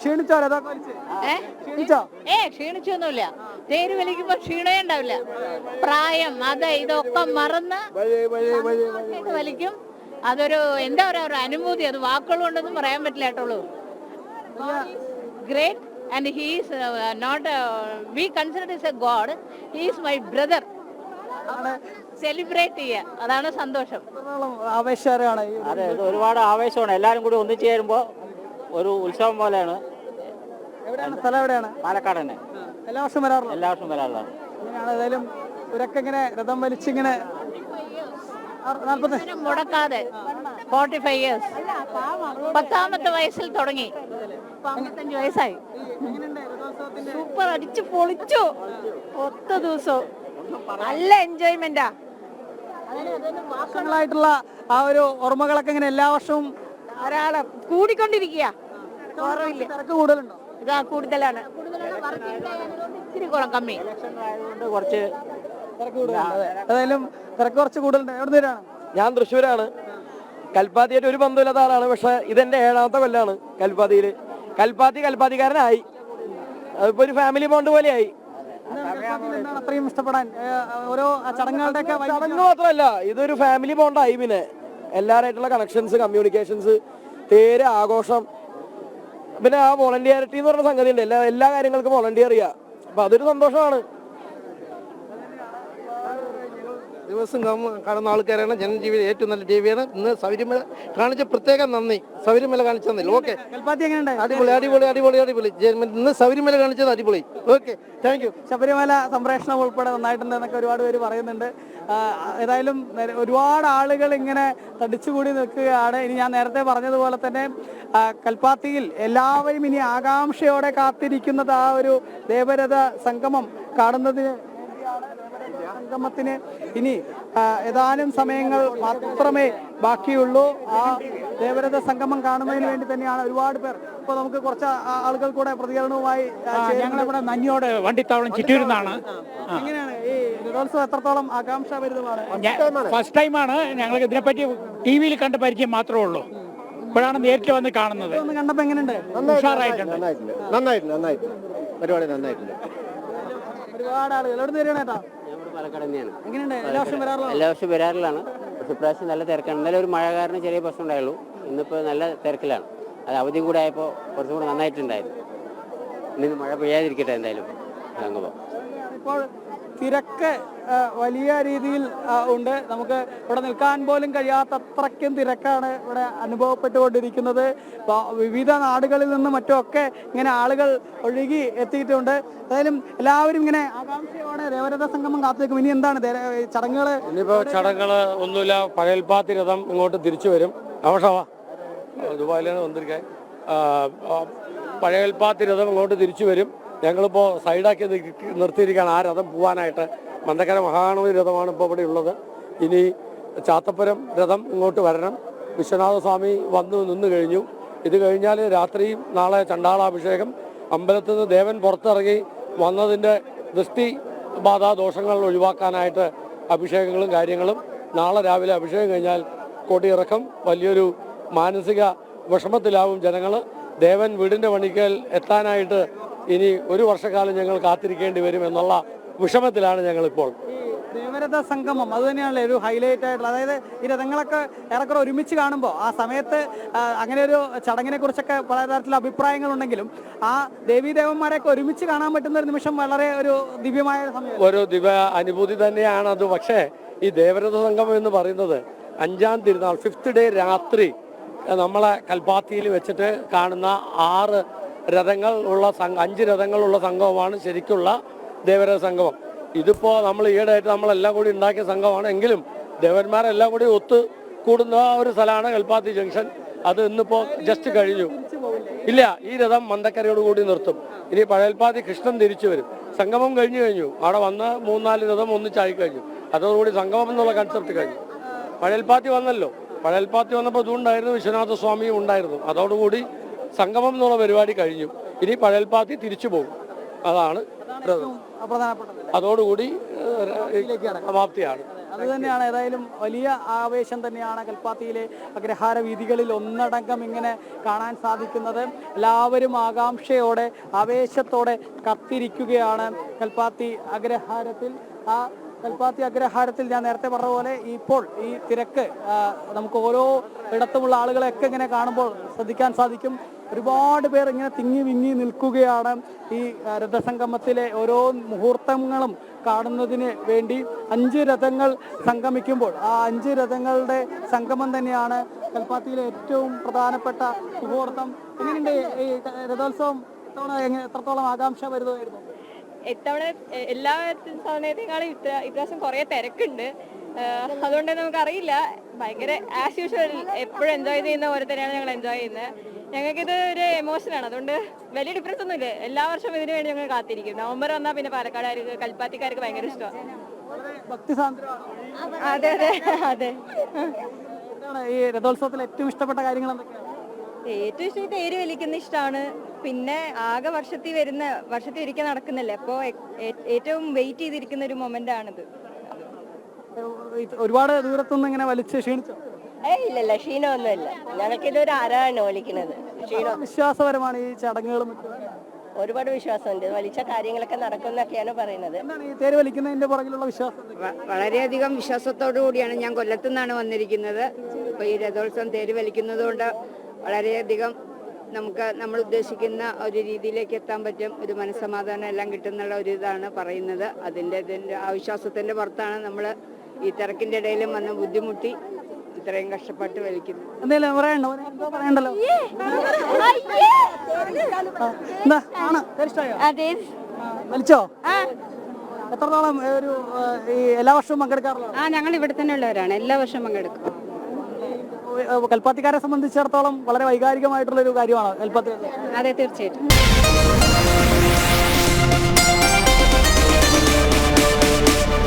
ക്ഷീണിച്ചോ ക്ഷീണിച്ചൊന്നുമില്ല. തേര് വലിക്കുമ്പോ ക്ഷീണേ ഉണ്ടാവില്ല. പ്രായം അത് ഇതൊക്കെ മറന്ന് വലിക്കും. അതൊരു എന്താ പറയാ, ഒരു അനുഭൂതി. അത് വാക്കുകൾ കൊണ്ടൊന്നും പറയാൻ പറ്റില്ല കേട്ടോളൂ. Great and he is not we consider is a god. He is my brother. Celebrate ചെയ്യുക, അതാണ് സന്തോഷം. ആവേശകരമാണ്. അതെ, ഇത് ഒരുപാട് ആവേശമാണ്. എല്ലാവരും കൂടി ഒന്നിച്ചു ചേരുമ്പോൾ ഒരു ഉത്സവം പോലെയാണ്. സ്ഥലം എവിടെയാണ്? പാലക്കാട് തന്നെ. എല്ലാ വർഷവും വരാറുള്ളൂ? എല്ലാ വർഷവും വരാറുള്ളതാണ്. ഏതായാലും ഇവരൊക്കെ ഇങ്ങനെ രഥം വലിച്ചിങ്ങനെ മുടക്കാതെ 45 years. 10ാമത്തെ വയസ്സിൽ തുടങ്ങി, 55 വയസ്സായി. സൂപ്പർ, അടിച്ചു പൊളിച്ചു. 10 ദിവസവും നല്ല എൻജോയ്മെന്റാ. വർഷങ്ങളായിട്ടുള്ള ആ ഒരു ഓർമ്മകളൊക്കെ ഇങ്ങനെ എല്ലാ വർഷവും ധാരാളം കൂടിക്കൊണ്ടിരിക്കുക. തിരക്ക് കൂടുതലുണ്ടോ? ഇതാ കൂടുതലാണ്. ഇത്തിരി കമ്മി. കുറച്ച് ഏതായാലും തിരക്ക് കുറച്ച് കൂടുതലുണ്ട്. എവിടെ നിന്നാണ്? ഞാൻ തൃശ്ശൂരാണ്. കൽപ്പാത്തിയായിട്ട് ഒരു ബന്ധമില്ലാത്ത ആളാണ്. പക്ഷെ ഇതെന്റെ 7ാമത്തെ കൊല്ലാണ് കൽപ്പാത്തിയിൽ. കൽപ്പാത്തിക്കാരനായി. അതിപ്പോ ഒരു ഫാമിലി ബോണ്ട് പോലെയായി. അത്രയും ഇഷ്ടപ്പെടാൻ ഓരോ ചടങ്ങുകളുടെ ചടങ്ങ് മാത്രമല്ല, ഇതൊരു ഫാമിലി ബോണ്ടായി. പിന്നെ എല്ലാവരായിട്ടുള്ള കണക്ഷൻസ്, കമ്മ്യൂണിക്കേഷൻസ്, തേര്, ആഘോഷം, പിന്നെ ആ വോളണ്ടിയറിറ്റി എന്ന് പറഞ്ഞ സംഗതി ഉണ്ട്. എല്ലാ കാര്യങ്ങൾക്കും വോളണ്ടിയർ ചെയ്യുക. അപ്പൊ അതൊരു സന്തോഷമാണ്. ദിവസം കാണുന്ന ആൾക്കാരാണ്. ജനജീവിതം ഏറ്റവും നല്ല ജീവിയാണ്. ഇന്ന് ശബരിമല കാണിച്ച പ്രത്യേകം നന്ദി. ശബരിമല കാണിച്ചു തന്നില്ല. ഓക്കെ, അടിപൊളി അടിപൊളി അടിപൊളി അടിപൊളി. ഇന്ന് ശബരിമല കാണിച്ചത് അടിപൊളി. Okay, thank you. ശബരിമല സംപ്രേഷണം ഉൾപ്പെടെ നന്നായിട്ടുണ്ട് എന്നൊക്കെ ഒരുപാട് പേര് പറയുന്നുണ്ട്. ഏതായാലും ഒരുപാട് ആളുകൾ ഇങ്ങനെ തടിച്ചുകൂടി നിൽക്കുകയാണ്. ഇനി ഞാൻ നേരത്തെ പറഞ്ഞതുപോലെ തന്നെ കൽപ്പാത്തിയിൽ എല്ലാവരും ഇനി ആകാംക്ഷയോടെ കാത്തിരിക്കുന്നത് ആ ഒരു ദേവരഥ സംഗമം കാണുന്നതിന്. സംഗമത്തിന് ഇനി ഏതാനും സമയങ്ങൾ മാത്രമേ ബാക്കിയുള്ളൂ. ആ ദേവരഥ സംഗമം കാണുന്നതിന് വേണ്ടി തന്നെയാണ് ഒരുപാട് പേർ. ഇപ്പൊ നമുക്ക് കുറച്ച് ആളുകൾ കൂടെ പ്രതികരണവുമായി. ഞങ്ങളിവിടെ നന്ദിയോട് വണ്ടിത്താവളം ചിറ്റൂരിന്നാണ്. എങ്ങനെയാണ് ഈ രഥോത്സവം എത്രത്തോളം ആകാംക്ഷാഭരിതമാണ്? ഫസ്റ്റ് ടൈമാണ്. ഞങ്ങൾക്ക് ഇതിനെപ്പറ്റി TV-യിൽ കണ്ട പരിചയം മാത്രമേ ഉള്ളൂ. ഇപ്പോഴാണ് നേരിട്ട് വന്ന് കാണുന്നത്. കണ്ടപ്പോ എങ്ങനെയുണ്ട്? ഉഷാറായിട്ടുണ്ട്. നന്നായിട്ടുണ്ട്. പരിപാടി നന്നായിട്ടുണ്ട്. ഒരുപാട് ആളുകൾ എവിടെ നിന്ന് വരികയാണ്? പാലക്കാട് തന്നെയാണ്. എങ്ങനെയുണ്ട്? എല്ലാ വർഷവും വരാറുള്ള? എല്ലാ വർഷവും വരാറിലാണ്. പക്ഷെ ഇപ്രാവശ്യം നല്ല തിരക്കാണ്. ഇന്നലെ ഒരു മഴ കാരണം ചെറിയ പ്രശ്നം ഉണ്ടായുള്ളൂ. ഇന്നിപ്പോൾ നല്ല തിരക്കിലാണ്. അത് അവധിയും കൂടെ ആയപ്പോൾ കുറച്ചും കൂടെ നന്നായിട്ടുണ്ടായിരുന്നു. ഇന്ന് മഴ പെയ്യാതിരിക്കട്ടെ എന്തായാലും. ഇപ്പോൾ തിരക്ക് വലിയ രീതിയിൽ ഉണ്ട്. നമുക്ക് ഇവിടെ നിൽക്കാൻ പോലും കഴിയാത്തത്രയ്ക്കും തിരക്കാണ് ഇവിടെ അനുഭവപ്പെട്ടുകൊണ്ടിരിക്കുന്നത്. വിവിധ നാടുകളിൽ നിന്നും മറ്റുമൊക്കെ ഇങ്ങനെ ആളുകൾ ഒഴുകി എത്തിയിട്ടുണ്ട്. ഏതായാലും എല്ലാവരും ഇങ്ങനെ ആകാംക്ഷയോടെ ദേവരഥ സംഗമം കാത്തിരിക്കും. ഇനി എന്താണ് ചടങ്ങുകൾ? ഇനിയിപ്പോ ചടങ്ങുകൾ ഒന്നുമില്ല. പഴയൽപ്പാത്തി രഥം ഇങ്ങോട്ട് തിരിച്ചു വരും. ദുബായിലാണ് വന്നിരിക്കാൻ. പഴയൽപ്പാത്തി രഥം ഇങ്ങോട്ട് തിരിച്ചു വരും. ഞങ്ങളിപ്പോൾ സൈഡാക്കി നിർത്തിയിരിക്കുകയാണ് ആ രഥം പോകാനായിട്ട്. മന്ദക്കര മഹാഗണപതി രഥമാണ് ഇപ്പോൾ ഇവിടെ ഉള്ളത്. ഇനി ചാത്തപ്പുരം രഥം ഇങ്ങോട്ട് വരണം. വിശ്വനാഥ സ്വാമി വന്നു നിന്ന് കഴിഞ്ഞു. ഇത് കഴിഞ്ഞാൽ രാത്രിയും നാളെ ചണ്ടാളാഭിഷേകം. അമ്പലത്തിൽ നിന്ന് ദേവൻ പുറത്തിറങ്ങി വന്നതിൻ്റെ ദൃഷ്ടി ബാധാ ദോഷങ്ങൾ ഒഴിവാക്കാനായിട്ട് അഭിഷേകങ്ങളും കാര്യങ്ങളും. നാളെ രാവിലെ അഭിഷേകം കഴിഞ്ഞാൽ കൊടിയിറക്കം. വലിയൊരു മാനസിക വിഷമത്തിലാവും ജനങ്ങൾ. ദേവൻ വീടിൻ്റെ പണിക്കൽ എത്താനായിട്ട് ഇനി ഒരു വർഷക്കാലം ഞങ്ങൾ കാത്തിരിക്കേണ്ടി വരും എന്നുള്ള വിഷമത്തിലാണ് ഞങ്ങളിപ്പോൾ. ദേവരഥ സംഗമം അത് തന്നെയാണല്ലേ ഒരു ഹൈലൈറ്റ് ആയിട്ടുള്ള. അതായത് ഈ രഥങ്ങളൊക്കെ ഏറെക്കുറെ ഒരുമിച്ച് കാണുമ്പോൾ ആ സമയത്ത് അങ്ങനെ ഒരു ചടങ്ങിനെ കുറിച്ചൊക്കെ പലതരത്തിലുള്ള അഭിപ്രായങ്ങളുണ്ടെങ്കിലും ആ ദേവീദേവന്മാരെയൊക്കെ ഒരുമിച്ച് കാണാൻ പറ്റുന്ന ഒരു നിമിഷം വളരെ ഒരു ദിവ്യമായ സമയം, ഒരു ദിവ്യ അനുഭൂതി തന്നെയാണ് അത്. പക്ഷേ ഈ ദേവരഥ സംഗമം എന്ന് പറയുന്നത് 5ാം തിരുനാൾ 5th ഡേ രാത്രി നമ്മളെ കൽപ്പാത്തിയിൽ വെച്ചിട്ട് കാണുന്ന 5 രഥങ്ങളുള്ള സംഗമമാണ് ശരിക്കുള്ള ദേവരഥ സംഗമം. ഇതിപ്പോൾ നമ്മൾ ഈയിടെയായിട്ട് നമ്മളെല്ലാം കൂടി ഉണ്ടാക്കിയ സംഘമാണ്. എങ്കിലും ദേവന്മാരെല്ലാം കൂടി ഒത്തു കൂടുന്ന ഒരു സ്ഥലമാണ് കൽപ്പാത്തി ജംഗ്ഷൻ. അത് ഇന്നിപ്പോൾ ജസ്റ്റ് കഴിഞ്ഞു. ഇല്ല, ഈ രഥം മന്ദക്കരയോട് കൂടി നിർത്തും. ഇനി പഴയൽപ്പാത്തി കൃഷ്ണൻ തിരിച്ചു വരും. സംഗമം കഴിഞ്ഞു. അവിടെ വന്ന് 3-4 രഥം ഒന്നിച്ചായി കഴിഞ്ഞു. അതോടുകൂടി സംഗമം എന്നുള്ള കൺസെപ്റ്റ് കഴിഞ്ഞു. പഴയൽപ്പാത്തി വന്നല്ലോ. പഴയൽപ്പാത്തി വന്നപ്പോൾ ഇതുണ്ടായിരുന്നു, വിശ്വനാഥ സ്വാമിയും ഉണ്ടായിരുന്നു. അതോടുകൂടി സംഗമം എന്നുള്ള പരിപാടി കഴിഞ്ഞു. ഇനി പഴയൽപ്പാത്തി തിരിച്ചു പോകും. അതാണ് അതോടുകൂടി സമാപ്തിയാണ്. അത് തന്നെയാണ്. ഏതായാലും വലിയ ആവേശം തന്നെയാണ് കൽപ്പാത്തിയിലെ അഗ്രഹാര വീഥികളിൽ ഒന്നടങ്കം ഇങ്ങനെ കാണാൻ സാധിക്കുന്നത്. എല്ലാവരും ആകാംക്ഷയോടെ ആവേശത്തോടെ കത്തിരിക്കുകയാണ് കൽപ്പാത്തി അഗ്രഹാരത്തിൽ. ആ കൽപ്പാത്തി അഗ്രഹാരത്തിൽ ഞാൻ നേരത്തെ പറഞ്ഞ പോലെ ഇപ്പോൾ ഈ തിരക്ക് നമുക്ക് ഓരോ ഇടത്തുമുള്ള ആളുകളെയൊക്കെ ഇങ്ങനെ കാണുമ്പോൾ ശ്രദ്ധിക്കാൻ സാധിക്കും. ഒരുപാട് പേർ ഇങ്ങനെ തിങ്ങി വിങ്ങി നിൽക്കുകയാണ് ഈ രഥസംഗമത്തിലെ ഓരോ മുഹൂർത്തങ്ങളും കാണുന്നതിന് വേണ്ടി. 5 രഥങ്ങൾ സംഗമിക്കുമ്പോൾ ആ 5 രഥങ്ങളുടെ സംഗമം തന്നെയാണ് കൽപ്പാത്തിയിലെ ഏറ്റവും പ്രധാനപ്പെട്ട മുഹൂർത്തം. എങ്ങനെയുണ്ട് ഈ രഥോത്സവം? എത്രത്തോളം ആകാംക്ഷ വരുന്നതായിരുന്നു? ഇത്തവണ എല്ലാ സമയത്തേക്കാളും ഇപ്രാവശ്യം കുറേ തിരക്കുണ്ട്. അതുകൊണ്ട് നമുക്കറിയില്ല, ഭയങ്കര ആസ് യൂഷ്വൽ എപ്പോഴും എൻജോയ് ചെയ്യുന്ന പോലെ തന്നെയാണ് ഞങ്ങൾ എൻജോയ് ചെയ്യുന്നത്. ഞങ്ങൾക്കിത് ഒരു എമോഷനാണ്, അതുകൊണ്ട് വലിയ ഡിഫറൻസ് ഒന്നുമില്ല. എല്ലാ വർഷവും ഇതിനു വേണ്ടി ഞങ്ങൾ കാത്തിരിക്കും. നവംബർ വന്നാൽ പിന്നെ പാലക്കാടുകാർക്ക് കൽപ്പാത്തിക്കാർക്ക് ഭയങ്കര ഇഷ്ടമാണ്. അതെ അതെ അതെ. ഈ രഥോത്സവത്തിൽ ഏറ്റവും ഇഷ്ടപ്പെട്ട കാര്യങ്ങൾ എന്തൊക്കെയാണ്? ഏറ്റവും ഇഷ്ടം തേര് വലിക്കുന്ന ഇഷ്ടമാണ്. പിന്നെ ആകെ വർഷത്തിൽ ഒരിക്കൽ നടക്കുന്നില്ലേ, അപ്പോൾ ഏറ്റവും വെയിറ്റ് ചെയ്തിരിക്കുന്ന ഒരു മൊമെന്റ് ആണിത്. ഒരുപാട് ദൂരത്തുനിന്ന് ഇങ്ങനെ വലിച്ച് ക്ഷീണിച്ചോ? ഇല്ലല്ല, ക്ഷീണമൊന്നുമില്ല. ഞങ്ങൾക്കിതൊരു ആരാണ് വിളിക്കുന്നത്. വിശ്വാസപരമാണ് ഈ ചടങ്ങുകളും. ഒരുപാട് വിശ്വാസമുണ്ട്, വലിച്ച കാര്യങ്ങളൊക്കെ നടക്കുന്നൊക്കെയാണ് പറയുന്നത്. എന്താണ് ഈ തേര് വലിക്കുന്നതിന്റെ പുറകിലുള്ള വിശ്വാസം? വളരെയധികം വിശ്വാസത്തോടു കൂടിയാണ് ഞാൻ കൊല്ലത്തു നിന്നാണ് വന്നിരിക്കുന്നത്. അപ്പോൾ ഈ രഥോത്സവം തേര് വലിക്കുന്നത് കൊണ്ട് വളരെയധികം നമുക്ക് നമ്മൾ ഉദ്ദേശിക്കുന്ന ഒരു രീതിയിലേക്ക് എത്താൻ പറ്റും. ഒരു മനസ്സമാധാനം എല്ലാം കിട്ടുന്നുള്ള ഒരു ഇതാണ് പറയുന്നത്. ഇതിൻ്റെ ആ വിശ്വാസത്തിൻ്റെ പുറത്താണ് നമ്മൾ ഈ തിരക്കിൻ്റെ ഇടയിലും വന്ന് ബുദ്ധിമുട്ടി ഇത്രയും കഷ്ടപ്പെട്ട് വലിക്കുന്നു. എന്തെങ്കിലും പറയണ്ടോ? പറയണ്ടല്ലോ. വലിച്ചോ? എത്രത്തോളം ഒരു ഈ എല്ലാ വർഷവും പങ്കെടുക്കാറുള്ളൂ? ഞങ്ങൾ ഇവിടെ തന്നെ ഉള്ളവരാണ്, എല്ലാ വർഷവും പങ്കെടുക്കും. കൽപ്പാത്തിക്കാരെ സംബന്ധിച്ചിടത്തോളം വളരെ വൈകാരികമായിട്ടുള്ള ഒരു കാര്യമാണ് കൽപ്പാത്തി. അതെ, തീർച്ചയായിട്ടും.